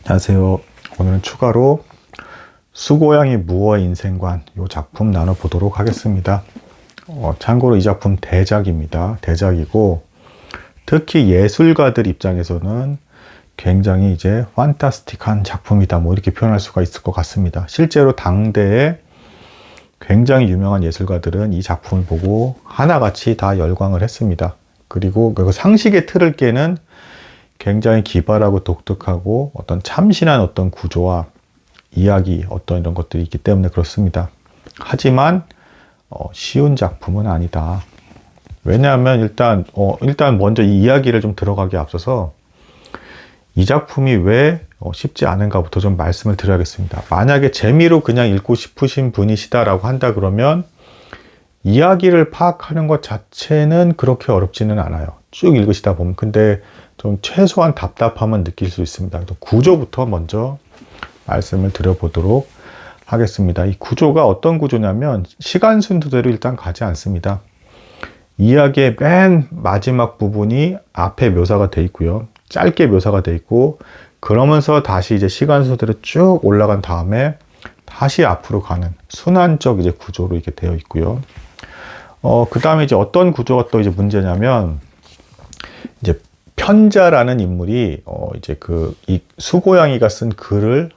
안녕하세요. 오늘은 추가로 수고양이 무어의 인생관 이 작품 나눠보도록 하겠습니다. 참고로 이 작품 대작입니다. 대작이고 특히 예술가들 입장에서는 굉장히 이제 판타스틱한 작품이다 뭐 이렇게 표현할 수가 있을 것 같습니다. 실제로 당대에 굉장히 유명한 예술가들은 이 작품을 보고 하나같이 다 열광을 했습니다. 그리고 그 상식의 틀을 깨는 굉장히 기발하고 독특하고 어떤 참신한 어떤 구조와 이야기 어떤 이런 것들이 있기 때문에 그렇습니다. 하지만 쉬운 작품은 아니다. 왜냐하면 일단 먼저 이 이야기를 좀 들어가기에 앞서서 이 작품이 왜 쉽지 않은가부터 좀 말씀을 드려야겠습니다. 만약에 재미로 그냥 읽고 싶으신 분이시다라고 한다 그러면 이야기를 파악하는 것 자체는 그렇게 어렵지는 않아요. 쭉 읽으시다 보면. 근데 좀 최소한 답답함은 느낄 수 있습니다. 구조부터 먼저 말씀을 드려보도록 하겠습니다. 이 구조가 어떤 구조냐면 시간 순서대로 일단 가지 않습니다. 이야기의 맨 마지막 부분이 앞에 묘사가 돼 있고요. 짧게 묘사가 돼 있고 그러면서 다시 이제 시간 순서대로 쭉 올라간 다음에 다시 앞으로 가는 순환적 이제 구조로 이렇게 되어 있고요. 그 다음에 이제 어떤 구조가 또 이제 문제냐면 이제 편자라는 인물이 이제 이 수고양이가 쓴 글을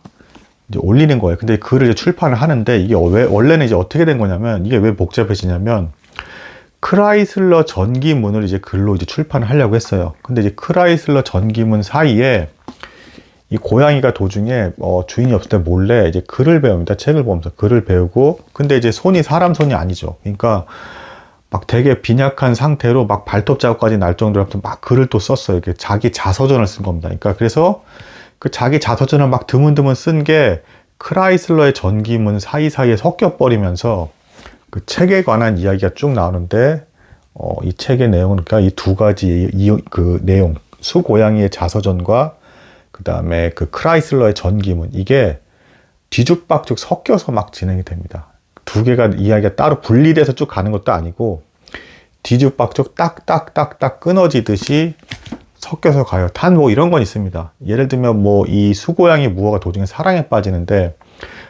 이제 올리는 거예요. 근데 글을 이제 출판을 하는데 이게 왜 원래는 이제 어떻게 된 거냐면 이게 왜 복잡해지냐면 크라이슬러 전기문을 이제 글로 이제 출판을 하려고 했어요. 근데 이제 크라이슬러 전기문 사이에 이 고양이가 도중에 주인이 없을 때 몰래 이제 글을 배웁니다. 책을 보면서 글을 배우고 근데 이제 손이 사람 손이 아니죠. 그러니까 막 되게 빈약한 상태로 막 발톱 자국까지 날 정도로 막 글을 또 썼어요. 이렇게 자기 자서전을 쓴 겁니다. 그러니까 그래서 그 자기 자서전을 막 드문드문 쓴 게 크라이슬러의 전기문 사이사이에 섞여 버리면서 그 책에 관한 이야기가 쭉 나오는데 이 책의 내용은 그러니까 이 두 가지 그 내용 수고양이의 자서전과 그 다음에 그 크라이슬러의 전기문 이게 뒤죽박죽 섞여서 막 진행이 됩니다. 두 개가 이야기가 따로 분리돼서 쭉 가는 것도 아니고 뒤죽박죽 딱딱딱딱 끊어지듯이 섞여서 가요. 단 뭐 이런 건 있습니다. 예를 들면 뭐 이 수고양이 무어가 도중에 사랑에 빠지는데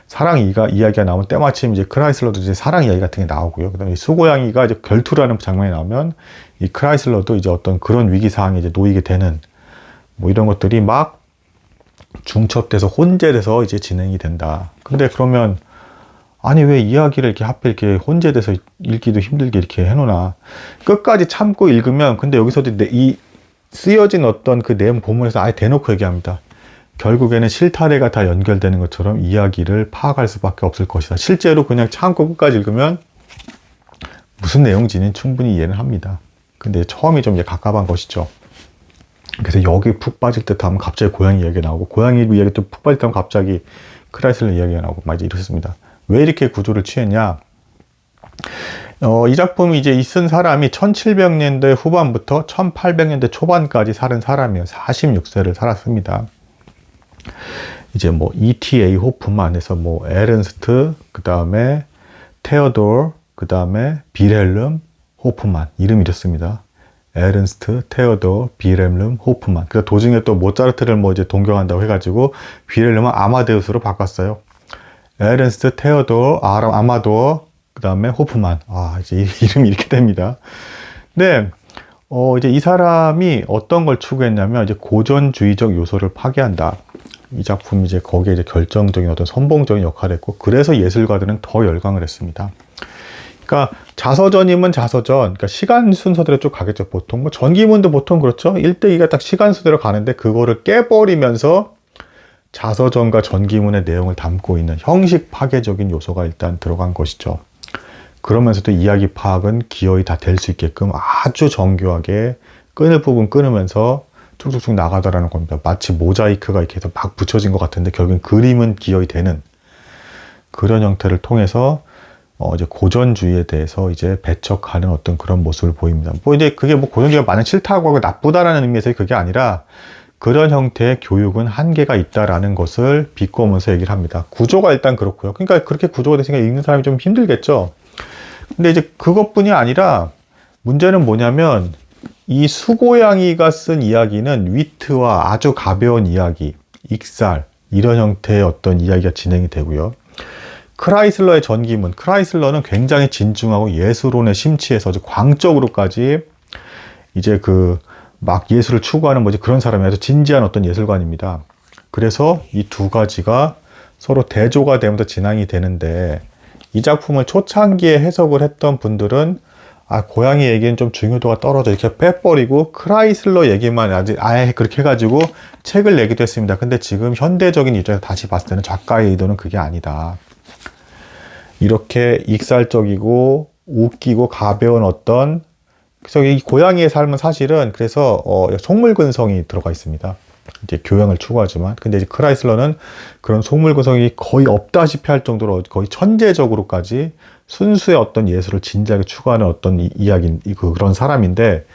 사랑 이야기가 나오면 때마침 이제 크라이슬러도 이제 사랑 이야기 같은 게 나오고요. 그다음에 수고양이가 이제 결투라는 장면이 나오면 이 크라이슬러도 이제 어떤 그런 위기 상황에 이제 놓이게 되는 뭐 이런 것들이 막 중첩돼서 혼재돼서 이제 진행이 된다. 근데 그러면 아니 왜 이야기를 이렇게 하필 이렇게 혼재돼서 읽기도 힘들게 이렇게 해놓나. 끝까지 참고 읽으면 근데 여기서도 이 쓰여진 어떤 그 내용 본문에서 아예 대놓고 얘기합니다. 결국에는 실타래가 다 연결되는 것처럼 이야기를 파악할 수밖에 없을 것이다. 실제로 그냥 참고 끝까지 읽으면 무슨 내용인지는 충분히 이해는 합니다. 근데 처음이 좀 이제 갑갑한 것이죠. 그래서 여기 푹 빠질 듯 하면 갑자기 고양이 이야기가 나오고 고양이 이야기 또 푹 빠질 듯 하면 갑자기 크라이슬러 이야기가 나오고 막 이제 이렇습니다. 왜 이렇게 구조를 취했냐? 이 작품이 이제 쓴 사람이 1700년대 후반부터 1800년대 초반까지 살은 사람이에요. 46세를 살았습니다. 이제 뭐 E.T.A. 호프만 해서 뭐 에른스트, 그 다음에 테오도르, 그 다음에 빌헬름 호프만 이름이 이렇습니다. 에른스트, 테오도르, 빌헬름 호프만. 그래서 도중에 또 모차르트를 뭐 이제 동경한다고 해가지고 빌헬름은 아마데우스로 바꿨어요. 에른스트, 테오도르, 아마도어, 그 다음에 호프만. 이제 이름이 이렇게 됩니다. 근데, 이제 이 사람이 어떤 걸 추구했냐면, 이제 고전주의적 요소를 파괴한다. 이 작품이 이제 거기에 이제 결정적인 어떤 선봉적인 역할을 했고, 그래서 예술가들은 더 열광을 했습니다. 그러니까 자서전이면 자서전, 그러니까 시간 순서대로 쭉 가겠죠, 보통. 뭐 전기문도 보통 그렇죠. 1대2가 딱 시간 순서대로 가는데, 그거를 깨버리면서 자서전과 전기문의 내용을 담고 있는 형식 파괴적인 요소가 일단 들어간 것이죠. 그러면서도 이야기 파악은 기어이 다 될 수 있게끔 아주 정교하게 끊을 부분 끊으면서 쭉쭉쭉 나가더라는 겁니다. 마치 모자이크가 이렇게 해서 막 붙여진 것 같은데 결국엔 그림은 기어이 되는 그런 형태를 통해서 이제 고전주의에 대해서 이제 배척하는 어떤 그런 모습을 보입니다. 뭐 이제 그게 뭐 고전주의가 많이 싫다고 하고 나쁘다라는 의미에서 그게 아니라 그런 형태의 교육은 한계가 있다라는 것을 비꼬면서 얘기를 합니다. 구조가 일단 그렇고요. 그러니까 그렇게 구조가 됐으니까 읽는 사람이 좀 힘들겠죠. 근데 이제 그것뿐이 아니라 문제는 뭐냐면 이 수고양이가 쓴 이야기는 위트와 아주 가벼운 이야기, 익살, 이런 형태의 어떤 이야기가 진행이 되고요. 크라이슬러의 전기문, 크라이슬러는 굉장히 진중하고 예술론에 심취해서 아주 광적으로까지 이제 그 막 예술을 추구하는 뭐지 그런 사람이 아주 진지한 어떤 예술관입니다. 그래서 이 두 가지가 서로 대조가 되면서 진행이 되는데, 이 작품을 초창기에 해석을 했던 분들은 고양이 얘기는 좀 중요도가 떨어져 이렇게 빼버리고 크라이슬러 얘기만 아예 그렇게 해가지고 책을 내기도 했습니다. 근데 지금 현대적인 입장에서 다시 봤을 때는 작가의 의도는 그게 아니다. 이렇게 익살적이고 웃기고 가벼운 어떤, 그래서 이 고양이의 삶은 사실은 그래서 속물근성이 들어가 있습니다. 이제 교양을 추구하지만, 근데 이제 크라이슬러는 그런 속물근성이 거의 없다시피 할 정도로 거의 천재적으로까지 순수의 어떤 예술을 진지하게 추구하는 어떤 이야기, 그런 사람인데,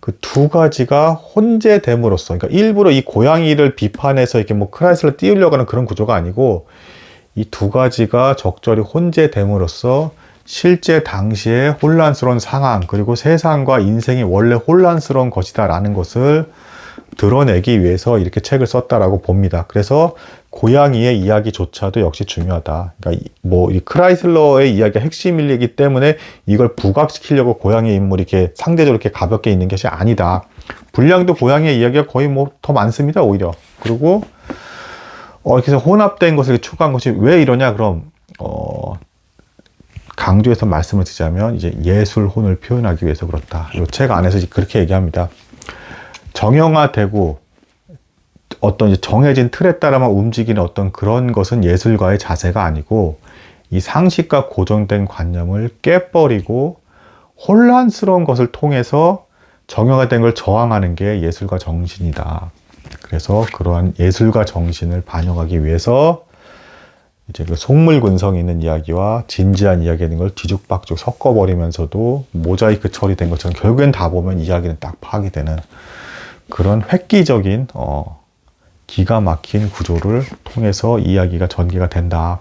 그 두 가지가 혼재됨으로써, 그러니까 일부러 이 고양이를 비판해서 이렇게 뭐 크라이슬러 띄우려고 하는 그런 구조가 아니고, 이 두 가지가 적절히 혼재됨으로써 실제 당시의 혼란스러운 상황, 그리고 세상과 인생이 원래 혼란스러운 것이다 라는 것을 드러내기 위해서 이렇게 책을 썼다라고 봅니다. 그래서 고양이의 이야기조차도 역시 중요하다. 그러니까 뭐 이 크라이슬러의 이야기가 핵심이기 때문에 이걸 부각시키려고 고양이 인물이 이렇게 상대적으로 이렇게 가볍게 있는 것이 아니다. 분량도 고양이의 이야기가 거의 뭐 더 많습니다, 오히려. 그리고 이렇게 해서 혼합된 것을 추구한 것이 왜 이러냐, 그럼 강조해서 말씀을 드리자면 이제 예술혼을 표현하기 위해서 그렇다. 이 책 안에서 그렇게 얘기합니다. 정형화되고 어떤 이제 정해진 틀에 따라만 움직이는 어떤 그런 것은 예술가의 자세가 아니고, 이 상식과 고정된 관념을 깨버리고 혼란스러운 것을 통해서 정형화된 걸 저항하는 게 예술가 정신이다. 그래서 그러한 예술가 정신을 반영하기 위해서 이제 그 속물근성이 있는 이야기와 진지한 이야기인 걸 뒤죽박죽 섞어버리면서도 모자이크 처리된 것처럼 결국엔 다 보면 이야기는 딱 파악이 되는 그런 획기적인 기가 막힌 구조를 통해서 이야기가 전개가 된다.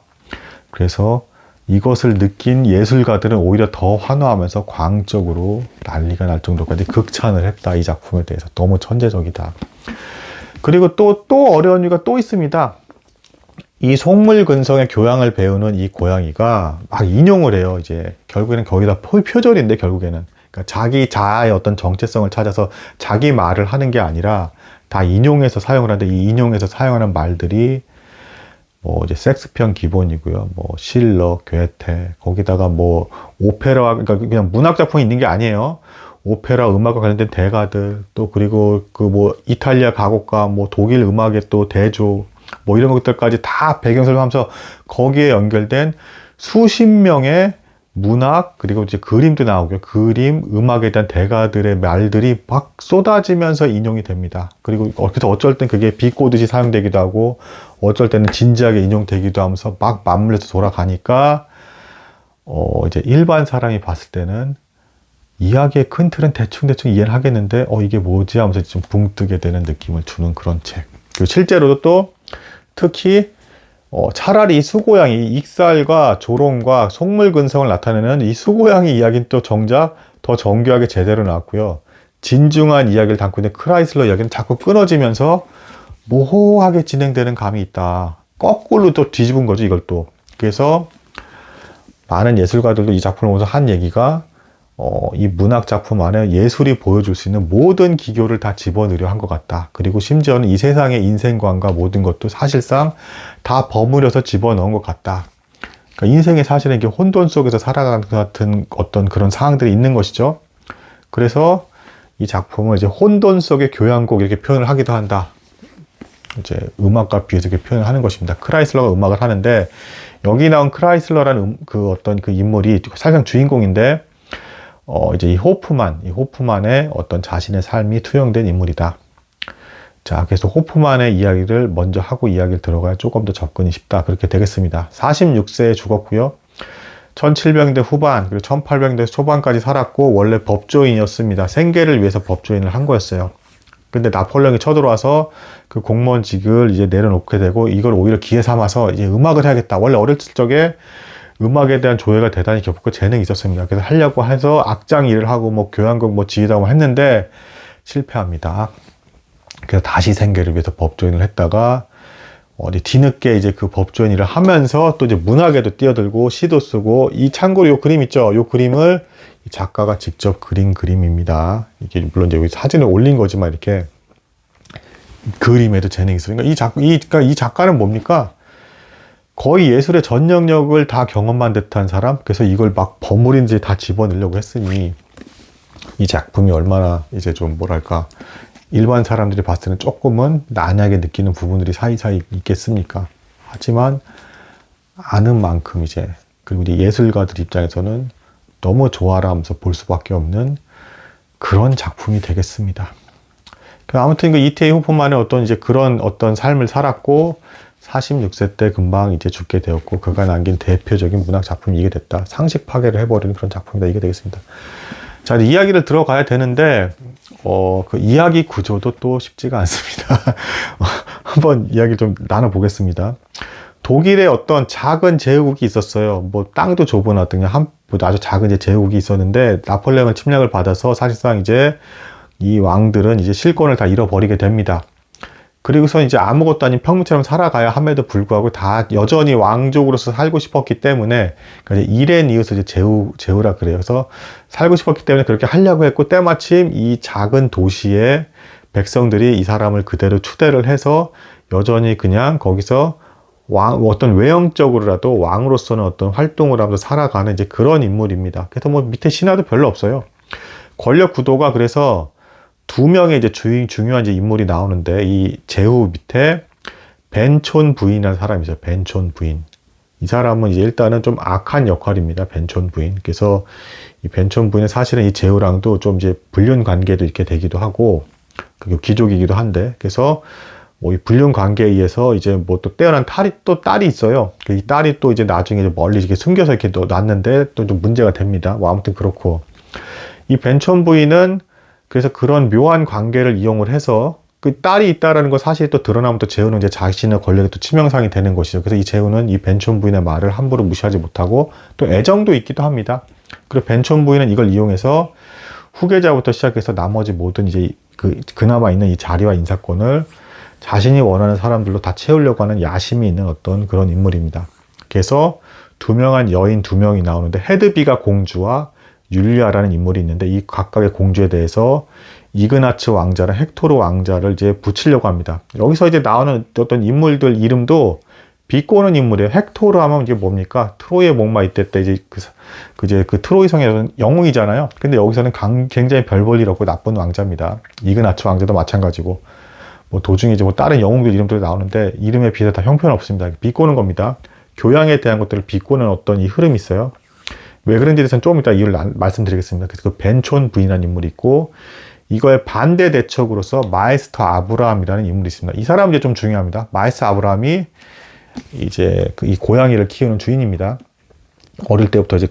그래서 이것을 느낀 예술가들은 오히려 더 환호하면서 광적으로 난리가 날 정도까지 극찬을 했다. 이 작품에 대해서 너무 천재적이다. 그리고 또 어려운 이유가 또 있습니다. 이 속물근성의 교양을 배우는 이 고양이가 막 인용을 해요. 이제 결국에는 거기다 표절인데, 결국에는 그러니까 자기 자아의 어떤 정체성을 찾아서 자기 말을 하는 게 아니라 다 인용해서 사용을 하는데, 이 인용해서 사용하는 말들이 뭐 이제 섹스피어는 기본이고요. 뭐 실러, 괴테, 거기다가 뭐 오페라, 그러니까 그냥 문학 작품이 있는 게 아니에요. 오페라 음악과 관련된 대가들, 또 그리고 그 뭐 이탈리아 가곡가, 뭐 독일 음악의 또 대조, 뭐 이런 것들까지 다 배경 설명하면서 거기에 연결된 수십 명의 문학, 그리고 이제 그림도 나오고요. 그림, 음악에 대한 대가들의 말들이 막 쏟아지면서 인용이 됩니다. 그리고 그래서 어쩔 땐 그게 비꼬듯이 사용되기도 하고, 어쩔 때는 진지하게 인용되기도 하면서 막 맞물려서 돌아가니까, 이제 일반 사람이 봤을 때는 이야기의 큰 틀은 대충 이해를 하겠는데, 이게 뭐지 하면서 좀 붕 뜨게 되는 느낌을 주는 그런 책. 그리고 실제로도 또 특히 차라리 이 수고양이, 익살과 조롱과 속물근성을 나타내는 이 수고양이 이야기는 또 정작 더 정교하게 제대로 나왔고요. 진중한 이야기를 담고 있는 크라이슬러 이야기는 자꾸 끊어지면서 모호하게 진행되는 감이 있다. 거꾸로 또 뒤집은 거죠, 이걸 또. 그래서 많은 예술가들도 이 작품을 보면서 한 얘기가 이 문학 작품 안에 예술이 보여줄 수 있는 모든 기교를 다 집어넣으려 한 것 같다. 그리고 심지어는 이 세상의 인생관과 모든 것도 사실상 다 버무려서 집어넣은 것 같다. 그러니까 인생이 사실은 이게 혼돈 속에서 살아가는 것 같은 어떤 그런 상황들이 있는 것이죠. 그래서 이 작품을 이제 혼돈 속의 교향곡 이렇게 표현을 하기도 한다. 이제 음악과 비해서 이렇게 표현을 하는 것입니다. 크라이슬러가 음악을 하는데, 여기 나온 크라이슬러라는 그 어떤 그 인물이 사실상 주인공인데, 이제 이 호프만의 어떤 자신의 삶이 투영된 인물이다. 자, 그래서 호프만의 이야기를 먼저 하고 이야기를 들어가야 조금 더 접근이 쉽다. 그렇게 되겠습니다. 46세에 죽었고요. 1700년대 후반, 그리고 1800년대 초반까지 살았고, 원래 법조인이었습니다. 생계를 위해서 법조인을 한 거였어요. 근데 나폴레옹이 쳐들어와서 그 공무원직을 이제 내려놓게 되고, 이걸 오히려 기회 삼아서 이제 음악을 해야겠다. 원래 어렸을 적에 음악에 대한 조예가 대단히 깊고 재능이 있었습니다. 그래서 하려고 해서 악장 일을 하고 뭐 교향곡 뭐 지휘다고 했는데 실패합니다. 그래서 다시 생계를 위해서 법조인을 했다가 뒤늦게 이제 그 법조인 일을 하면서 또 이제 문학에도 뛰어들고 시도 쓰고, 이 참고로 요 그림 있죠? 요 그림을 이 작가가 직접 그린 그림입니다. 이게 물론 이제 여기 사진을 올린 거지만 이렇게 그림에도 재능이 있어요. 그러니까 이 작가는 뭡니까? 거의 예술의 전 영역을 다 경험한 듯한 사람? 그래서 이걸 막 버무린 듯이 다 집어넣으려고 했으니 이 작품이 얼마나 이제 좀 뭐랄까, 일반 사람들이 봤을 때는 조금은 난하게 느끼는 부분들이 사이사이 있겠습니까? 하지만 아는 만큼 이제, 그리고 이제 예술가들 입장에서는 너무 좋아라 하면서 볼 수밖에 없는 그런 작품이 되겠습니다. 아무튼 그 이태희 호프만의 어떤 이제 그런 어떤 삶을 살았고 46세 때 금방 이제 죽게 되었고, 그가 남긴 대표적인 문학 작품이 이게 됐다. 상식 파괴를 해버리는 그런 작품이다. 이게 되겠습니다. 자, 이제 이야기를 들어가야 되는데, 그 이야기 구조도 또 쉽지가 않습니다. 한번 이야기 좀 나눠보겠습니다. 독일에 어떤 작은 제국이 있었어요. 뭐 땅도 좁은 어떤 뭐 아주 작은 이제 제국이 있었는데, 나폴레옹의 침략을 받아서 사실상 이제 이 왕들은 이제 실권을 다 잃어버리게 됩니다. 그리고서 이제 아무것도 아닌 평민처럼 살아가야 함에도 불구하고 다 여전히 왕족으로서 살고 싶었기 때문에, 그러니까 일엔 이어서 이제 제후라 그래요. 그래서 살고 싶었기 때문에 그렇게 하려고 했고, 때마침 이 작은 도시의 백성들이 이 사람을 그대로 추대를 해서 여전히 그냥 거기서 어떤 외형적으로라도 왕으로서는 어떤 활동을 하면서 살아가는 이제 그런 인물입니다. 그래서 뭐 밑에 신하도 별로 없어요. 권력 구도가 그래서 두 명의 이제 중요한 이제 인물이 나오는데, 이 제후 밑에 벤촌 부인이라는 사람이죠. 벤촌 부인. 이 사람은 이제 일단은 좀 악한 역할입니다. 벤촌 부인. 그래서 이 벤촌 부인은 사실은 이 제후랑도 좀 이제 불륜 관계도 있게 되기도 하고, 그리고 귀족이기도 한데, 그래서 뭐 이 불륜 관계에 의해서 이제 뭐 또 뛰어난 딸이 있어요. 이 딸이 또 이제 나중에 이제 멀리 이렇게 숨겨서 이렇게 놨는데 또 좀 문제가 됩니다. 뭐 아무튼 그렇고, 이 벤촌 부인은 그래서 그런 묘한 관계를 이용을 해서 그 딸이 있다라는 거 사실이 또 드러나면 또 제후는 이제 자신의 권력이 또 치명상이 되는 것이죠. 그래서 이 제후는 이 벤촌 부인의 말을 함부로 무시하지 못하고 또 애정도 있기도 합니다. 그리고 벤촌 부인은 이걸 이용해서 후계자부터 시작해서 나머지 모든 이제 그나마 있는 이 자리와 인사권을 자신이 원하는 사람들로 다 채우려고 하는 야심이 있는 어떤 그런 인물입니다. 그래서 두명한 여인 두 명이 나오는데, 헤드비가 공주와 율리아라는 인물이 있는데, 이 각각의 공주에 대해서 이그나츠 왕자랑 헥토르 왕자를 이제 붙이려고 합니다. 여기서 이제 나오는 어떤 인물들 이름도 비꼬는 인물이에요. 헥토르 하면 이게 뭡니까? 트로이의 목마 이때 때 이제 그 트로이 성의 영웅이잖아요. 근데 여기서는 굉장히 별 볼 일 없고 나쁜 왕자입니다. 이그나츠 왕자도 마찬가지고, 뭐 도중에 이제 뭐 다른 영웅들 이름들이 나오는데 이름에 비해서 다 형편없습니다. 비꼬는 겁니다. 교양에 대한 것들을 비꼬는 어떤 이 흐름이 있어요. 왜 그런지에 대해서는 조금 이따 이유를 말씀드리겠습니다. 그래서 그 벤촌 부인이라는 인물이 있고, 이거의 반대 대척으로서 마에스터 아브라함이라는 인물이 있습니다. 이 사람은 이제 좀 중요합니다. 마에스터 아브라함이 이제 이 고양이를 키우는 주인입니다. 어릴 때부터 이제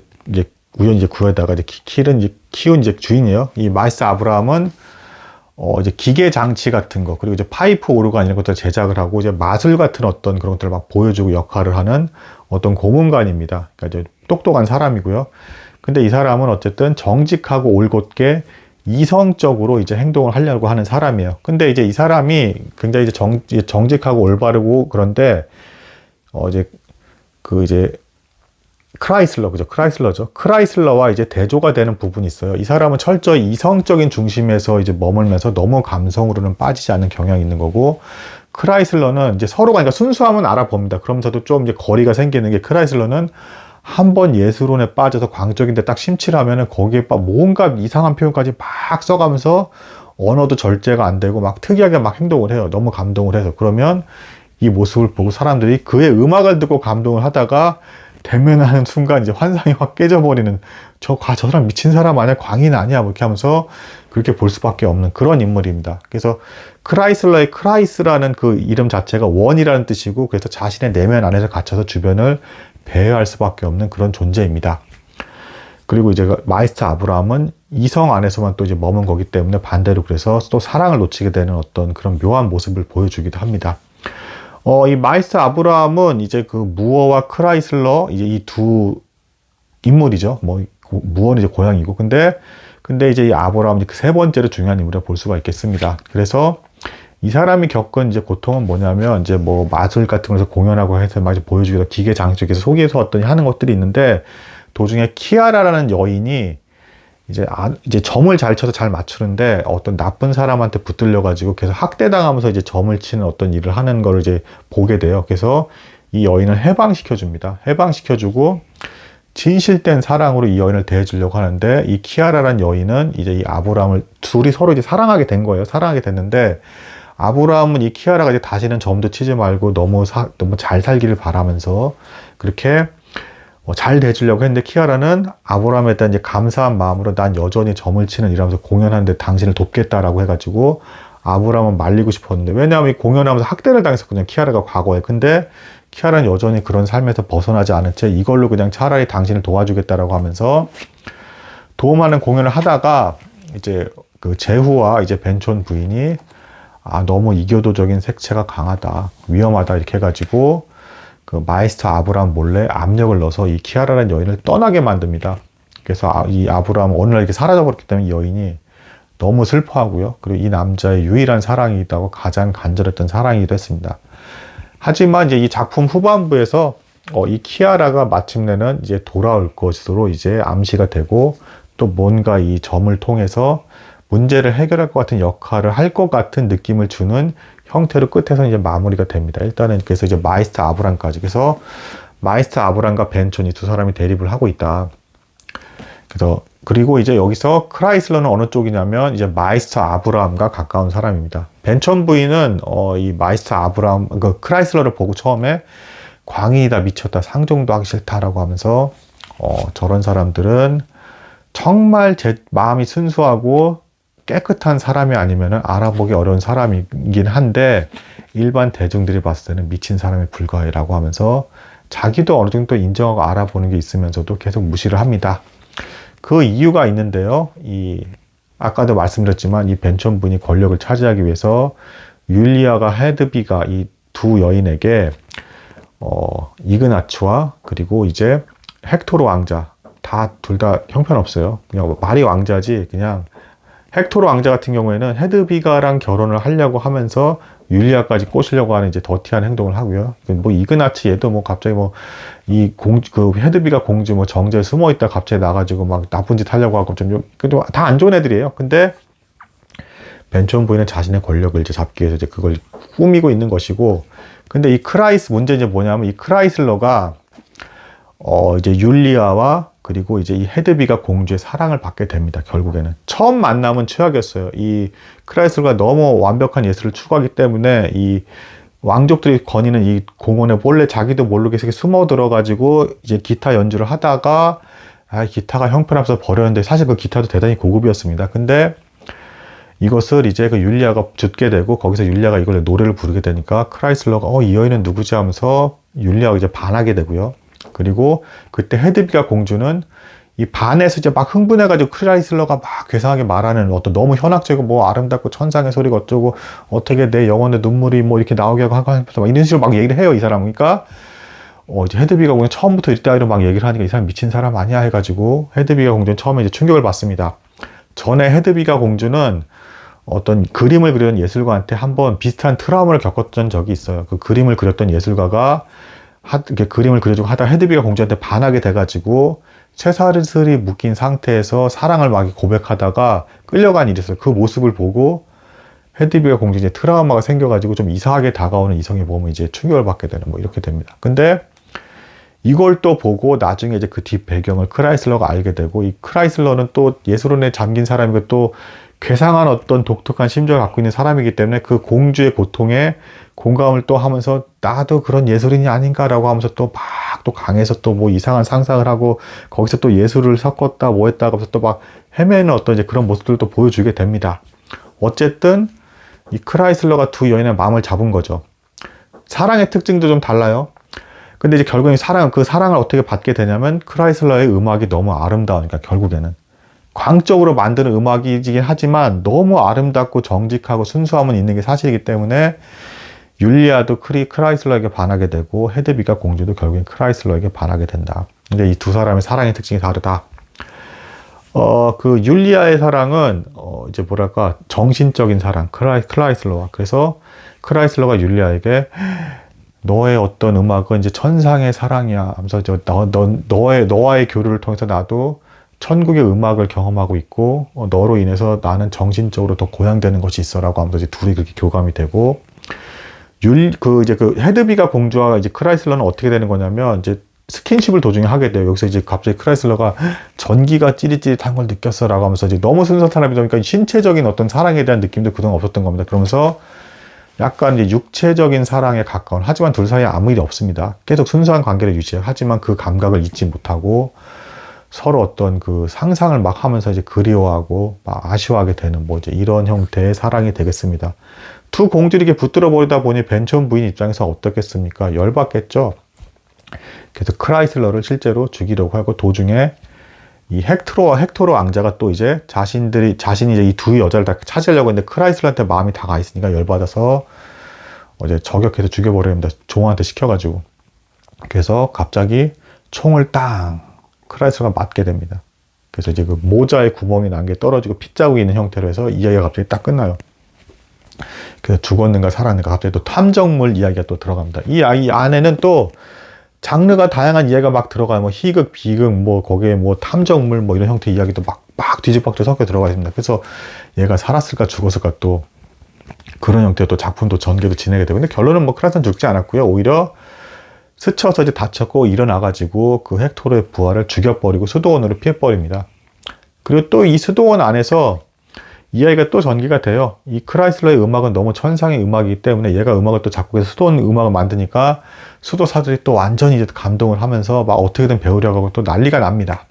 우연히 이제 구해다가 이제 키운 이제 주인이에요. 이 마에스터 아브라함은 이제 기계 장치 같은 거, 그리고 이제 파이프 오르간 이런 것들 제작을 하고, 이제 마술 같은 어떤 그런 것들을 막 보여주고 역할을 하는 어떤 고문관입니다. 그러니까 이제 똑똑한 사람이고요. 근데 이 사람은 어쨌든 정직하고 올곧게 이성적으로 이제 행동을 하려고 하는 사람이에요. 근데 이제 이 사람이 굉장히 이제 정직하고 올바르고, 그런데 이제 크라이슬러죠. 크라이슬러와 이제 대조가 되는 부분이 있어요. 이 사람은 철저히 이성적인 중심에서 이제 머물면서 너무 감성으로는 빠지지 않는 경향이 있는 거고, 크라이슬러는 이제 서로가, 그러니까 순수함은 알아봅니다. 그러면서도 좀 이제 거리가 생기는 게, 크라이슬러는 한번 예술론에 빠져서 광적인데 딱 심취를 하면은 거기에 막 뭔가 이상한 표현까지 막 써가면서 언어도 절제가 안 되고 막 특이하게 막 행동을 해요. 너무 감동을 해서. 그러면 이 모습을 보고 사람들이 그의 음악을 듣고 감동을 하다가 대면하는 순간 이제 환상이 확 깨져버리는, 저 사람 미친 사람 아니야? 광인 아니야? 뭐 이렇게 하면서 그렇게 볼 수밖에 없는 그런 인물입니다. 그래서 크라이슬러의 크라이스라는 그 이름 자체가 원이라는 뜻이고, 그래서 자신의 내면 안에서 갇혀서 주변을 배회할 수밖에 없는 그런 존재입니다. 그리고 이제 마이스터 아브라함은 이성 안에서만 또 이제 머문 거기 때문에 반대로 그래서 또 사랑을 놓치게 되는 어떤 그런 묘한 모습을 보여주기도 합니다. 이 마이스터 아브라함은 이제 그 무어와 크라이슬러 이제 이 두 인물이죠. 뭐 무어는 이제 고향이고, 근데 이제 이 아브라함이 그 세 번째로 중요한 인물이라고 볼 수가 있겠습니다. 그래서 이 사람이 겪은 이제 고통은 뭐냐면 이제 뭐 마술 같은 거에서 공연하고 해서 막 보여주기도 기계 장식에서 속에서 어떤 하는 것들이 있는데 도중에 키아라라는 여인이 이제 점을 잘 쳐서 잘 맞추는데 어떤 나쁜 사람한테 붙들려 가지고 계속 학대당하면서 이제 점을 치는 어떤 일을 하는 걸 이제 보게 돼요. 그래서 이 여인을 해방시켜 줍니다. 해방시켜 주고 진실된 사랑으로 이 여인을 대해주려고 하는데 이 키아라란 여인은 이제 이 아브라함을 둘이 서로 이제 사랑하게 된 거예요. 사랑하게 됐는데 아브라함은 이 키아라가 이제 다시는 점도 치지 말고 너무 잘 살기를 바라면서 그렇게 잘 대해주려고 했는데 키아라는 아브라함에 대한 이제 감사한 마음으로 난 여전히 점을 치는 이러면서 공연하는데 당신을 돕겠다라고 해가지고 아브라함은 말리고 싶었는데 왜냐하면 이 공연하면서 학대를 당했었거든요. 키아라가 과거에. 근데 키아라는 여전히 그런 삶에서 벗어나지 않은 채 이걸로 그냥 차라리 당신을 도와주겠다라고 하면서 도움하는 공연을 하다가 이제 그 제후와 이제 벤촌 부인이 너무 이교도적인 색채가 강하다, 위험하다 이렇게 해가지고 그 마이스터 아브라함 몰래 압력을 넣어서 이 키아라라는 여인을 떠나게 만듭니다. 그래서 이 아브라함은 어느 날 이렇게 사라져버렸기 때문에 이 여인이 너무 슬퍼하고요. 그리고 이 남자의 유일한 사랑이기도 하고 가장 간절했던 사랑이기도 했습니다. 하지만 이제 이 작품 후반부에서 이 키아라가 마침내는 이제 돌아올 것으로 이제 암시가 되고 또 뭔가 이 점을 통해서 문제를 해결할 것 같은 역할을 할 것 같은 느낌을 주는 형태로 끝에서 이제 마무리가 됩니다. 일단은 그래서 이제 마이스터 아브람까지. 그래서 마이스터 아브람과 벤촌이 두 사람이 대립을 하고 있다. 그래서 그리고 이제 여기서 크라이슬러는 어느 쪽이냐면 이제 마이스터 아브라함과 가까운 사람입니다. 벤촌 부인은 이 마이스터 아브라함 그 크라이슬러를 보고 처음에 광인이다, 미쳤다, 상종도 하기 싫다라고 하면서 저런 사람들은 정말 제 마음이 순수하고 깨끗한 사람이 아니면은 알아보기 어려운 사람이긴 한데 일반 대중들이 봤을 때는 미친 사람에 불과해라고 하면서 자기도 어느 정도 인정하고 알아보는 게 있으면서도 계속 무시를 합니다. 그 이유가 있는데요. 아까도 말씀드렸지만 이 벤촌 분이 권력을 차지하기 위해서 율리아가 헤드비가 이 두 여인에게 이그나츠와 그리고 이제 헥토르 왕자 둘 다 형편없어요. 그냥 말이 왕자지 그냥 헥토르 왕자 같은 경우에는 헤드비가랑 결혼을 하려고 하면서 율리아까지 꼬시려고 하는 이제 더티한 행동을 하고요. 뭐 이그나츠 얘도 뭐 갑자기 그 헤드비가 공주 뭐 정제에 숨어 있다 갑자기 나가지고 막 나쁜 짓 하려고 하고 다 안 좋은 애들이에요. 근데 벤촌 부인은 자신의 권력을 이제 잡기 위해서 이제 그걸 꾸미고 있는 것이고, 근데 이 문제 이제 뭐냐면 이 크라이슬러가 이제 율리아와 그리고 이제 이 헤드비가 공주의 사랑을 받게 됩니다. 결국에는 처음 만남은 최악이었어요. 이 크라이슬러가 너무 완벽한 예술을 추구하기 때문에 이 왕족들이 거니는 이 공원에 몰래 자기도 모르게 숨어 들어가지고 이제 기타 연주를 하다가 기타가 형편없어서 버렸는데 사실 그 기타도 대단히 고급이었습니다. 근데 이것을 이제 그 율리아가 듣게 되고 거기서 율리아가 이걸 노래를 부르게 되니까 크라이슬러가 이 여인은 누구지 하면서 율리아가 이제 반하게 되고요. 그리고 그때 헤드비가 공주는 이 반에서 이제 막 흥분해가지고 크라이슬러가 막 괴상하게 말하는 어떤 너무 현학적이고 뭐 아름답고 천상의 소리가 어쩌고 어떻게 내 영혼의 눈물이 뭐 이렇게 나오게 하고 하면서 막 이런 식으로 막 얘기를 해요, 이 사람. 그러니까 이제 헤드비가 공주 처음부터 이따위로 막 얘기를 하니까 이 사람 미친 사람 아니야 해가지고 헤드비가 공주는 처음에 이제 충격을 받습니다. 전에 헤드비가 공주는 어떤 그림을 그리는 예술가한테 한번 비슷한 트라우마를 겪었던 적이 있어요. 그 그림을 그렸던 예술가가 이렇게 그림을 그려주고 하다 헤드비가 공주한테 반하게 돼가지고 쇠사슬이 묶인 상태에서 사랑을 막 고백하다가 끌려간 일이 있어요. 그 모습을 보고 헤드비가 공주 이제 트라우마가 생겨가지고 좀 이상하게 다가오는 이성이 보면 이제 충격을 받게 되는 뭐 이렇게 됩니다. 근데 이걸 또 보고 나중에 이제 그 뒷 배경을 크라이슬러가 알게 되고, 이 크라이슬러는 또 예술원에 잠긴 사람이고 또 괴상한 어떤 독특한 심정을 갖고 있는 사람이기 때문에 그 공주의 고통에 공감을 또 하면서 나도 그런 예술인이 아닌가라고 하면서 또 막 또 강에서 또 뭐 이상한 상상을 하고 거기서 또 예술을 섞었다 뭐 했다 하면서 또 막 헤매는 어떤 이제 그런 모습들을 또 보여주게 됩니다. 어쨌든 이 크라이슬러가 두 여인의 마음을 잡은 거죠. 사랑의 특징도 좀 달라요. 근데 이제 결국엔 그 사랑을 어떻게 받게 되냐면 크라이슬러의 음악이 너무 아름다우니까 결국에는 광적으로 만드는 음악이긴 하지만 너무 아름답고 정직하고 순수함은 있는 게 사실이기 때문에 율리아도 크라이슬러에게 반하게 되고 헤드비가 공주도 결국엔 크라이슬러에게 반하게 된다. 근데 이 두 사람의 사랑의 특징이 다르다. 그 율리아의 사랑은 이제 뭐랄까 정신적인 사랑, 클라이슬러와. 그래서 클라이슬러가 율리아에게 너의 어떤 음악은 이제 천상의 사랑이야 하면서 너와의 교류를 통해서 나도 천국의 음악을 경험하고 있고 너로 인해서 나는 정신적으로 더 고양되는 것이 있어라고 하면서 이제 둘이 그렇게 교감이 되고 이제 그 헤드비가 공주와 이제 크라이슬러는 어떻게 되는 거냐면 이제 스킨십을 도중에 하게 돼요. 여기서 이제 갑자기 크라이슬러가 전기가 찌릿찌릿한 걸 느꼈어라고 하면서 이제 너무 순수한 사람이다 보니까 신체적인 어떤 사랑에 대한 느낌도 그동안 없었던 겁니다. 그러면서 약간 이제 육체적인 사랑에 가까운, 하지만 둘 사이에 아무 일이 없습니다. 계속 순수한 관계를 유지해요. 하지만 그 감각을 잊지 못하고 서로 어떤 그 상상을 막 하면서 이제 그리워하고 막 아쉬워하게 되는 뭐 이제 이런 형태의 사랑이 되겠습니다. 두 공들이 이렇게 붙들어 버리다 보니 벤촌 부인 입장에서 어떻겠습니까? 열받겠죠? 그래서 크라이슬러를 실제로 죽이려고 하고 도중에 이 헥토르 왕자가 또 이제 자신이 이제 이 두 여자를 다 찾으려고 했는데 크라이슬러한테 마음이 다 가 있으니까 열받아서 이제 저격해서 죽여버립니다. 종한테 시켜가지고. 그래서 갑자기 총을 땅 크라이슬러가 맞게 됩니다. 그래서 이제 그 모자에 구멍이 난 게 떨어지고 핏자국이 있는 형태로 해서 이야기가 갑자기 딱 끝나요. 그래서 죽었는가 살았는가 갑자기 또 탐정물 이야기가 또 들어갑니다. 이 안에는 또 장르가 다양한 이야기가 막 들어가요. 뭐 희극, 비극, 뭐 거기에 뭐 탐정물 뭐 이런 형태의 이야기도 막 뒤집박죽 섞여 들어가 있습니다. 그래서 얘가 살았을까 죽었을까 또 그런 형태의 또 작품도 전개도 진행이 되고, 근데 결론은 뭐 크라이슬러는 죽지 않았고요. 오히려 스쳐서 이제 다쳤고 일어나가지고 그 헥토르의 부하를 죽여버리고 수도원으로 피해버립니다. 그리고 또 이 수도원 안에서 이야기가 또 전개가 돼요. 이 크라이슬러의 음악은 너무 천상의 음악이기 때문에 얘가 음악을 또 작곡해서 수도원 음악을 만드니까 수도사들이 또 완전히 이제 감동을 하면서 막 어떻게든 배우려고 하고 또 난리가 납니다.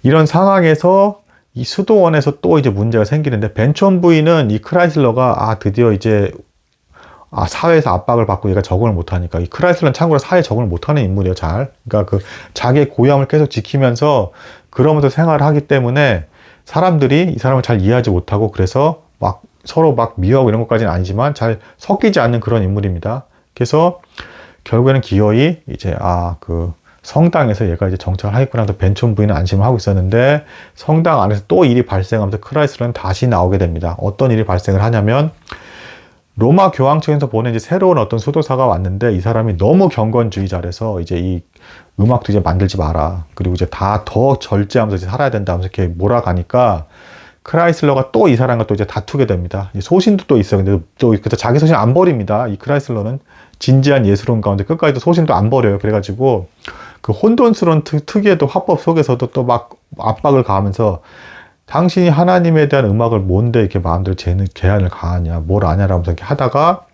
이런 상황에서 이 수도원에서 또 이제 문제가 생기는데, 벤촌 부인은 이 크라이슬러가 드디어 이제 사회에서 압박을 받고 얘가 적응을 못하니까, 이 크라이슬러는 참고로 사회에 적응을 못하는 인물이에요. 그러니까 그 자기의 고향을 계속 지키면서 그러면서 생활을 하기 때문에 사람들이 이 사람을 잘 이해하지 못하고, 그래서 막 서로 막 미워하고 이런 것까지는 아니지만 잘 섞이지 않는 그런 인물입니다. 그래서 결국에는 기어이 이제 그 성당에서 얘가 이제 정착을 하겠구나 해서 벤촌 부인은 안심을 하고 있었는데, 성당 안에서 또 일이 발생하면서 크라이슬러는 다시 나오게 됩니다. 어떤 일이 발생을 하냐면, 로마 교황청에서 보낸 이제 새로운 어떤 수도사가 왔는데, 이 사람이 너무 경건주의자라서 이제 이 음악도 이제 만들지 마라. 그리고 이제 다 더 절제하면서 이제 살아야 된다 하면서 이렇게 몰아가니까 크라이슬러가 또 이 사람과 또 이제 다투게 됩니다. 소신도 또 있어요. 근데 또 그때 자기 소신 안 버립니다. 이 크라이슬러는 진지한 예술원 가운데 끝까지 또 소신도 안 버려요. 그래가지고 그 혼돈스러운 특유의 또 화법 속에서도 또 막 압박을 가하면서, 당신이 하나님에 대한 음악을 뭔데 이렇게 마음대로 제한을 가하냐, 뭘 아냐라고 이렇게 하다가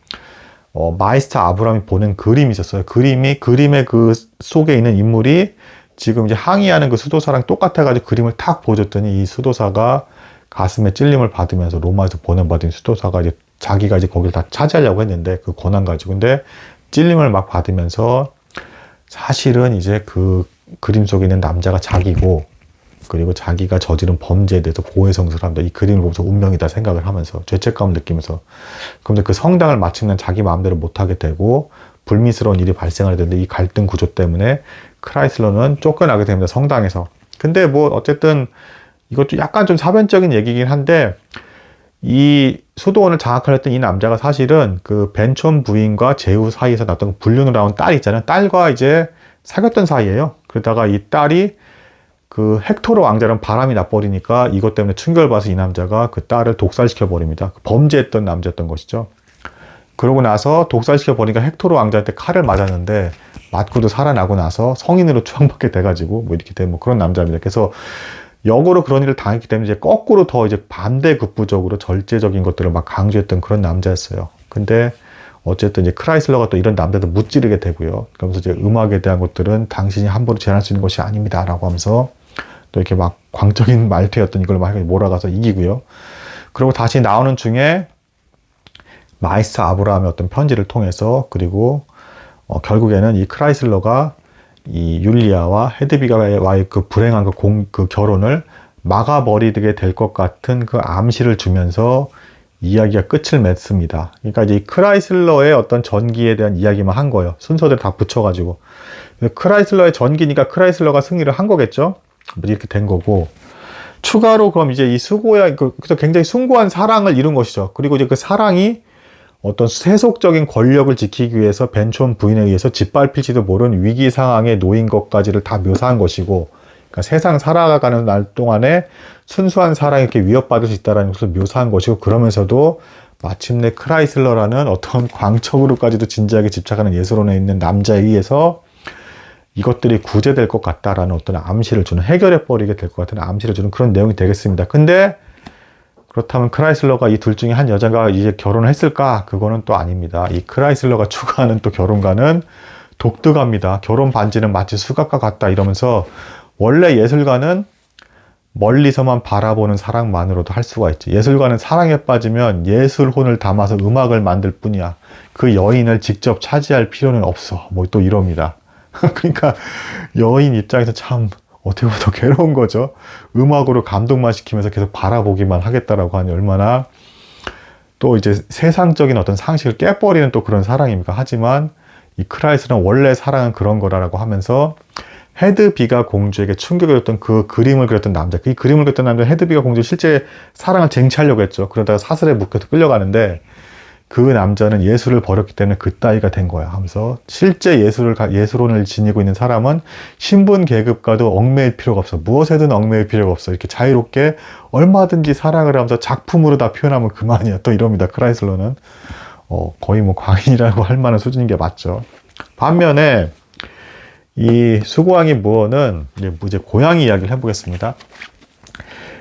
마이스터 아브람이 보낸 그림이 있었어요. 그림의 그 속에 있는 인물이 지금 이제 항의하는 그 수도사랑 똑같아가지고 그림을 탁 보여줬더니, 이 수도사가 가슴에 찔림을 받으면서 로마에서 보낸받은 수도사가 이제 자기가 이제 거기를 다 차지하려고 했는데 그 권한 가지고, 근데 찔림을 막 받으면서 사실은 이제 그 그림 속에 있는 남자가 자기고, 그리고 자기가 저지른 범죄에 대해서 고해성사를 합니다. 이 그림을 보면서 운명이다 생각을 하면서 죄책감을 느끼면서. 그런데 그 성당을 마침내 자기 마음대로 못하게 되고 불미스러운 일이 발생하게 되는데, 이 갈등 구조 때문에 크라이슬러는 쫓겨나게 됩니다. 성당에서. 근데 뭐 어쨌든 이것도 약간 좀 사변적인 얘기긴 한데, 이 수도원을 장악하려 했던 이 남자가 사실은 그 벤촌 부인과 제후 사이에서 났던 불륜을 나온 딸이 있잖아요. 딸과 이제 사귀었던 사이예요. 그러다가 이 딸이 그 헥토르 왕자랑 바람이 나버리니까 이것 때문에 충격을 받아서 이 남자가 그 딸을 독살시켜 버립니다. 범죄했던 남자였던 것이죠. 그러고 나서 독살시켜 버리니까 헥토르 왕자한테 칼을 맞았는데 맞고도 살아나고 나서 성인으로 추앙받게 돼가지고 뭐 이렇게 된 뭐 그런 남자입니다. 그래서 역으로 그런 일을 당했기 때문에 이제 거꾸로 더 이제 반대급부적으로 절제적인 것들을 막 강조했던 그런 남자였어요. 근데 어쨌든 이제 크라이슬러가 또 이런 남자들 무찌르게 되고요. 그러면서 이제 음악에 대한 것들은 당신이 함부로 제한할 수 있는 것이 아닙니다. 라고 하면서 또 이렇게 막 광적인 말투였던 이걸 막 몰아가서 이기고요. 그리고 다시 나오는 중에 마이스터 아브라함의 어떤 편지를 통해서, 그리고 결국에는 이 크라이슬러가 이 율리아와 헤드비가와의 그 불행한 그 결혼을 막아버리게 될 것 같은 그 암시를 주면서 이야기가 끝을 맺습니다. 그러니까 이제 크라이슬러의 어떤 전기에 대한 이야기만 한 거예요. 순서대로 다 붙여가지고. 크라이슬러의 전기니까 크라이슬러가 승리를 한 거겠죠? 이렇게 된 거고. 추가로 그럼 이제 이 수고야, 그래서 굉장히 숭고한 사랑을 이룬 것이죠. 그리고 이제 그 사랑이 어떤 세속적인 권력을 지키기 위해서 벤촌 부인에 의해서 짓밟힐지도 모르는 위기 상황에 놓인 것까지를 다 묘사한 것이고, 그러니까 세상 살아가는 날 동안에 순수한 사랑이 이렇게 위협받을 수 있다는 것을 묘사한 것이고, 그러면서도 마침내 크라이슬러라는 어떤 광적으로까지도 진지하게 집착하는 예술원에 있는 남자에 의해서 이것들이 구제될 것 같다라는 어떤 암시를 주는, 해결해버리게 될 것 같은 암시를 주는 그런 내용이 되겠습니다. 근데 그렇다면 크라이슬러가 이 둘 중에 한 여자가 이제 결혼을 했을까? 그거는 또 아닙니다. 이 크라이슬러가 추구하는 또 결혼가는 독특합니다. 결혼 반지는 마치 수갑과 같다 이러면서, 원래 예술가는 멀리서만 바라보는 사랑만으로도 할 수가 있지. 예술가는 사랑에 빠지면 예술혼을 담아서 음악을 만들 뿐이야. 그 여인을 직접 차지할 필요는 없어. 뭐 또 이럽니다. 그러니까 여인 입장에서 참 어떻게 보면 더 괴로운 거죠. 음악으로 감동만 시키면서 계속 바라보기만 하겠다라고 하니 얼마나 또 이제 세상적인 어떤 상식을 깨버리는 또 그런 사랑입니까? 하지만 이 크라이슬은 원래 사랑은 그런 거라고 하면서, 헤드비가 공주에게 충격을 줬던 그 그림을 그렸던 남자, 이 그림을 그렸던 남자는 헤드비가 공주 실제 사랑을 쟁취하려고 했죠. 그러다가 사슬에 묶여서 끌려가는데, 그 남자는 예술을 버렸기 때문에 그따위가 된 거야 하면서, 실제 예술혼을 지니고 있는 사람은 신분 계급과도 얽매일 필요가 없어. 무엇에든 얽매일 필요가 없어. 이렇게 자유롭게 얼마든지 사랑을 하면서 작품으로 다 표현하면 그만이야. 또 이럽니다. 크라이슬러는. 거의 뭐 광인이라고 할 만한 수준인 게 맞죠. 반면에 이 수고양이 무어는 이제 고양이 이야기를 해보겠습니다.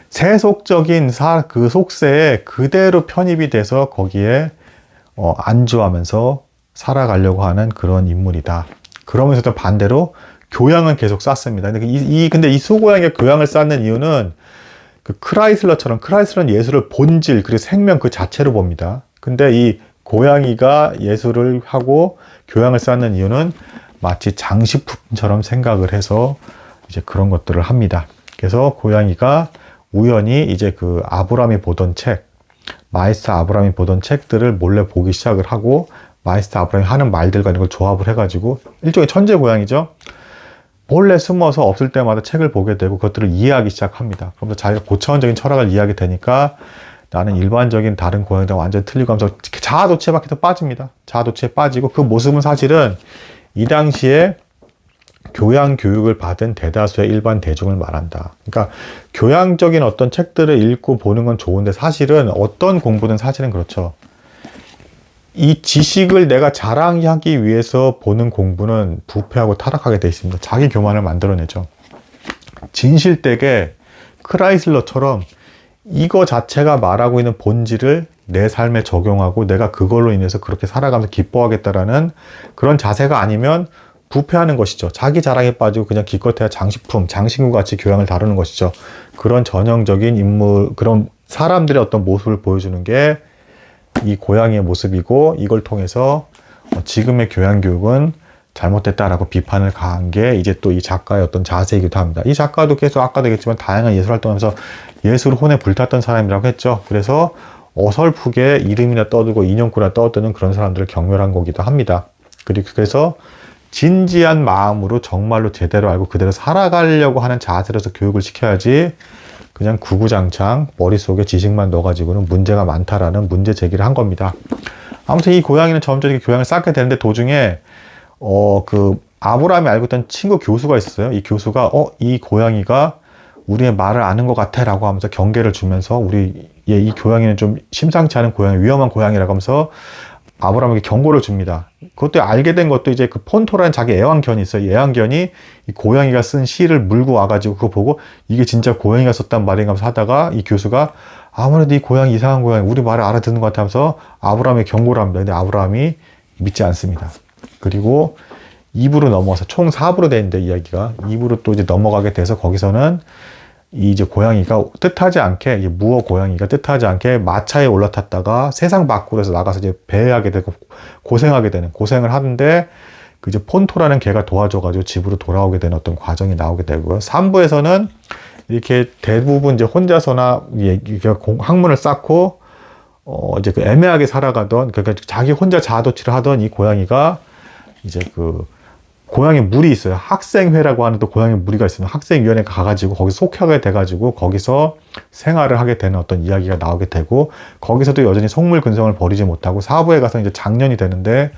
세속적인 그 속세에 그대로 편입이 돼서 거기에 안주하면서 살아가려고 하는 그런 인물이다. 그러면서도 반대로 교양은 계속 쌓습니다. 근데 이 수고양이가 교양을 쌓는 이유는 그 크라이슬러는 예술을 본질, 그리고 생명 그 자체로 봅니다. 근데 이 고양이가 예술을 하고 교양을 쌓는 이유는 마치 장식품처럼 생각을 해서 이제 그런 것들을 합니다. 그래서 고양이가 우연히 이제 그 아브람이 보던 책, 마이스터 아브람이 보던 책들을 몰래 보기 시작을 하고, 마이스터 아브람이 하는 말들과 이런 걸 조합을 해가지고, 일종의 천재 고양이죠. 몰래 숨어서 없을 때마다 책을 보게 되고 그것들을 이해하기 시작합니다. 그러면서 자기가 고차원적인 철학을 이해하게 되니까, 나는 일반적인 다른 고양이랑 완전히 틀리고 하면서 자아도취에 밖에서 빠집니다. 자아도취에 빠지고, 그 모습은 사실은 이 당시에 교양 교육을 받은 대다수의 일반 대중을 말한다. 그러니까 교양적인 어떤 책들을 읽고 보는 건 좋은데, 사실은 어떤 공부든 사실은 그렇죠. 이 지식을 내가 자랑하기 위해서 보는 공부는 부패하고 타락하게 돼 있습니다. 자기 교만을 만들어내죠. 진실되게 크라이슬러처럼 이거 자체가 말하고 있는 본질을 내 삶에 적용하고 내가 그걸로 인해서 그렇게 살아가면서 기뻐하겠다라는 그런 자세가 아니면 부패하는 것이죠. 자기 자랑에 빠지고 그냥 기껏해야 장식품, 장신구 같이 교양을 다루는 것이죠. 그런 전형적인 인물, 그런 사람들의 어떤 모습을 보여주는 게 이 고양이의 모습이고, 이걸 통해서 지금의 교양 교육은 잘못됐다라고 비판을 가한 게 이제 또 이 작가의 어떤 자세이기도 합니다. 이 작가도 계속 아까도 얘기했지만 다양한 예술 활동하면서 예술혼에 불탔던 사람이라고 했죠. 그래서 어설프게 이름이나 떠들고 인형구나 떠드는 그런 사람들을 경멸한 거기도 합니다. 그래서 진지한 마음으로 정말로 제대로 알고 그대로 살아가려고 하는 자세로서 교육을 시켜야지, 그냥 구구장창 머릿속에 지식만 넣어가지고는 문제가 많다라는 문제 제기를 한 겁니다. 아무튼 이 고양이는 점점 이렇게 교양을 쌓게 되는데, 도중에 그 아브라함이 알고 있던 친구 교수가 있었어요. 이 교수가 이 고양이가 우리의 말을 아는 것 같아 라고 하면서 경계를 주면서, 이 고양이는 좀 심상치 않은 고양이, 위험한 고양이라고 하면서 아브라함에게 경고를 줍니다. 그것도 알게 된 것도 이제 그 폰토라는 자기 애완견이 있어요. 이 애완견이 이 고양이가 쓴 시를 물고 와가지고 그거 보고 이게 진짜 고양이가 썼단 말인가 하면서 하다가, 이 교수가 아무래도 이 고양이 이상한 고양이, 우리 말을 알아듣는 것 같아 하면서 아브라함에게 경고를 합니다. 근데 아브라함이 믿지 않습니다. 그리고 2부로 넘어가서, 총 4부로 되는데 이야기가 2부로 또 이제 넘어가게 돼서, 거기서는 이제 고양이가 뜻하지 않게, 무어 고양이가 뜻하지 않게 마차에 올라탔다가 세상 밖으로서 나가서 이제 배회하게 되고 고생을 하는데, 그 이제 폰토라는 개가 도와줘가지고 집으로 돌아오게 되는 어떤 과정이 나오게 되고요. 3부에서는 이렇게 대부분 이제 혼자서나 학문을 쌓고 이제 그 애매하게 살아가던, 그러니까 자기 혼자 자아도취를 하던 이 고양이가 이제 그 고향에 물이 있어요. 학생회라고 하는 또 고향에 무리가 있으면 학생위원회가 가가지고 거기서 속하게 돼가지고 거기서 생활을 하게 되는 어떤 이야기가 나오게 되고, 거기서도 여전히 속물근성을 버리지 못하고 사부에 가서 이제 장년이 되는데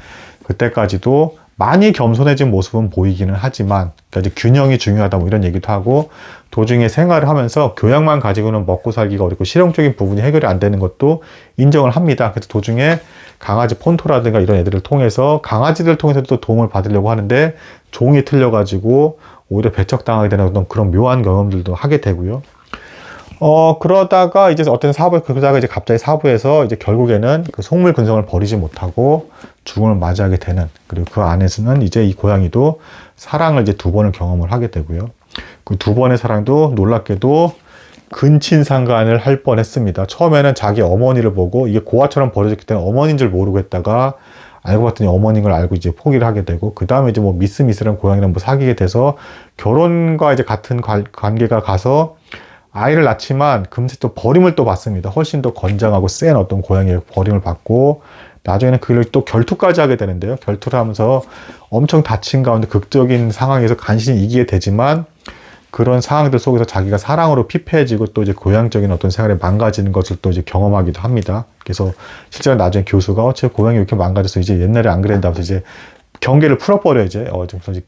그때까지도 많이 겸손해진 모습은 보이기는 하지만, 그러니까 이제 균형이 중요하다 뭐 이런 얘기도 하고, 도중에 생활을 하면서 교양만 가지고는 먹고 살기가 어렵고 실용적인 부분이 해결이 안 되는 것도 인정을 합니다. 그래서 도중에 강아지 폰토라든가 이런 애들을 통해서, 강아지들을 통해서도 또 도움을 받으려고 하는데 종이 틀려가지고 오히려 배척당하게 되는 어떤 그런 묘한 경험들도 하게 되고요. 그러다가 이제 어떤 그러다가 이제 갑자기 사부에서 이제 결국에는 그 속물근성을 버리지 못하고 죽음을 맞이하게 되는, 그리고 그 안에서는 이제 이 고양이도 사랑을 이제 2번을 경험을 하게 되고요. 그 2번의 사랑도 놀랍게도 근친상간을 할 뻔했습니다. 처음에는 자기 어머니를 보고 이게 고아처럼 버려졌기 때문에 어머니인 줄 모르고 했다가 알고 봤더니 어머니인 걸 알고 이제 포기를 하게 되고, 그 다음에 이제 뭐 미스미스랑 고양이랑 뭐 사귀게 돼서 결혼과 이제 같은 관계가 가서 아이를 낳지만 금세 또 버림을 또 받습니다. 훨씬 더 건장하고 센 어떤 고양이의 버림을 받고, 나중에는 그걸 또 결투까지 하게 되는데요. 결투를 하면서 엄청 다친 가운데 극적인 상황에서 간신히 이기게 되지만, 그런 상황들 속에서 자기가 사랑으로 피폐해지고 또 이제 고향적인 어떤 생활에 망가지는 것을 또 이제 경험하기도 합니다. 그래서 실제로 나중에 교수가 제 고향이 이렇게 망가져서 이제 옛날에 안 그랬다면서 이제 경계를 풀어버려 이제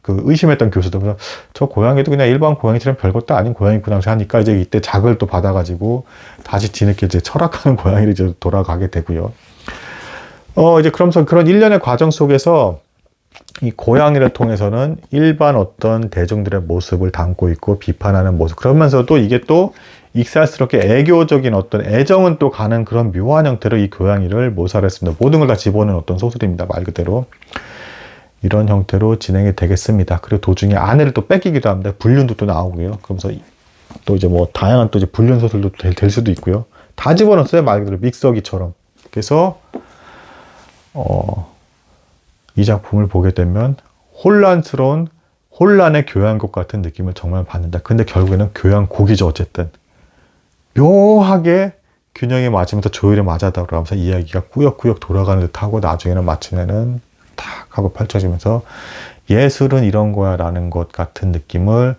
그 의심했던 교수도, 그래서 저 고양이도 그냥 일반 고양이처럼 별것도 아닌 고양이구나 하니까 이제 이때 자극을 또 받아가지고 다시 뒤늦게 이제 철학하는 고양이로 이제 돌아가게 되고요. 이제 그러면서 그런 일련의 과정 속에서 이 고양이를 통해서는 일반 어떤 대중들의 모습을 담고 있고 비판하는 모습, 그러면서도 이게 또 익살스럽게 애교적인 어떤 애정은 또 가는 그런 묘한 형태로 이 고양이를 묘사를 했습니다. 모든 걸 다 집어넣은 어떤 소설입니다. 말 그대로. 이런 형태로 진행이 되겠습니다. 그리고 도중에 아내를 또 뺏기기도 합니다. 불륜도 또 나오고요. 그러면서 또 이제 뭐 다양한 또 이제 불륜 소설도 될 수도 있고요. 다 집어넣었어요. 말 그대로 믹서기처럼. 그래서 이 작품을 보게 되면 혼란스러운 혼란의 교양곡 같은 느낌을 정말 받는다. 근데 결국에는 교양곡이죠. 어쨌든 묘하게 균형이 맞으면서 조율이 맞아다 그러면서 이야기가 꾸역꾸역 돌아가는 듯하고, 나중에는 마침내는 탁 하고 펼쳐지면서 예술은 이런 거야 라는 것 같은 느낌을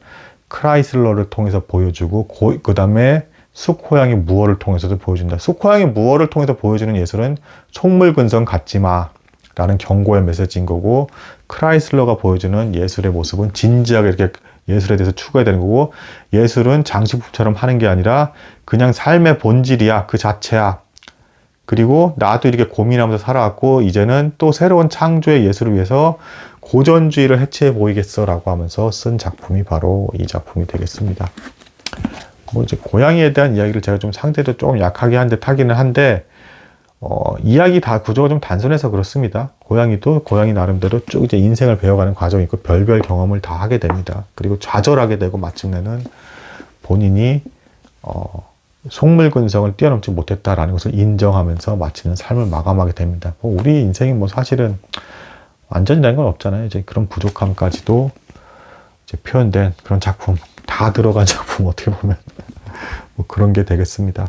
크라이슬러를 통해서 보여주고, 그 다음에 숲고양이 무어를 통해서도 보여준다. 숲고양이 무어를 통해서 보여주는 예술은 속물근성 갖지 마 라는 경고의 메시지인 거고, 크라이슬러가 보여주는 예술의 모습은 진지하게 이렇게 예술에 대해서 추구해야 되는 거고, 예술은 장식품처럼 하는 게 아니라 그냥 삶의 본질이야, 그 자체야. 그리고 나도 이렇게 고민하면서 살아왔고 이제는 또 새로운 창조의 예술을 위해서 고전주의를 해체해 보이겠어 라고 하면서 쓴 작품이 바로 이 작품이 되겠습니다. 뭐 이제 고양이에 대한 이야기를 제가 좀 상대도 조금 약하게 한 듯 하기는 한데, 이야기 다 구조가 좀 단순해서 그렇습니다. 고양이도 고양이 나름대로 쭉 이제 인생을 배워가는 과정이 있고 별별 경험을 다 하게 됩니다. 그리고 좌절하게 되고 마침내는 본인이 속물근성을 뛰어넘지 못했다라는 것을 인정하면서 마치는 삶을 마감하게 됩니다. 우리 인생이 뭐 사실은 완전이라는 건 없잖아요. 이제 그런 부족함까지도 이제 표현된 그런 작품, 다 들어간 작품, 어떻게 보면 뭐 그런 게 되겠습니다.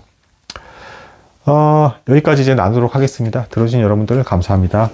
여기까지 이제 나누도록 하겠습니다. 들어주신 여러분들 감사합니다.